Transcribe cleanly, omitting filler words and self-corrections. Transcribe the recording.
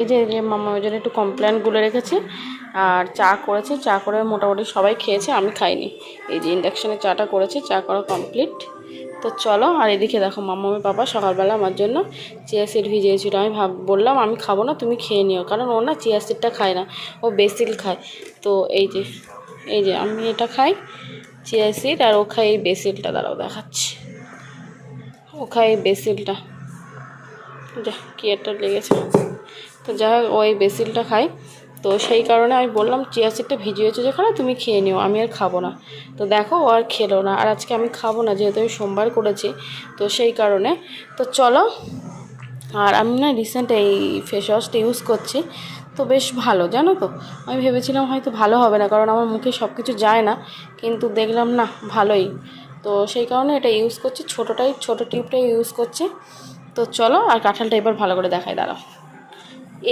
এই যে মামা ওই জন্য একটু কমপ্লেন গুলে রেখেছি। আর চা করেছে, চা করে মোটামুটি সবাই খেয়েছে, আমি খাইনি। এই যে ইন্ডাকশানে চাটা করেছে, চা করা কমপ্লিট। তো চলো। আর এদিকে দেখো মাম্মামি পাপা সকালবেলা আমার জন্য চিয়া সিড ভিজিয়েছিল। আমি বললাম আমি খাবো না, তুমি খেয়ে নিও, কারণ ও না চিয়া সিডটা খায় না, ও বেসিল খায়। তো এই যে আমি এটা খাই চিয়া সিড, আর ও খায় এই বেসিলটা। দাঁড়াও দেখাচ্ছি। ও খায় এই বেসিলটা। যা কি একটা লেগেছে। তো যাই হোক, ওই বেসিলটা খাই। তো সেই কারণে আমি বললাম চিয়া সিডটা ভিজিয়েছো যেখানে, তুমি খেয়ে নিও, আমি আর খাবো না। তো দেখো ও আর খেলো না। আর আজকে আমি খাবো না, যেহেতু আমি সোমবার করেছি, তো সেই কারণে। তো চলো। আর আমি না রিসেন্ট এই ফেস ওয়াশটা ইউজ করছি, তো বেশ ভালো, জানো তো। আমি ভেবেছিলাম হয়তো ভালো হবে না, কারণ আমার মুখে সব কিছু যায় না, কিন্তু দেখলাম না ভালোই। তো সেই কারণে এটা ইউজ করছি, ছোটো টিউবটাই ইউজ করছি। তো চলো। আর কাঁঠালটা এবার ভালো করে দেখাই, দাঁড়াও।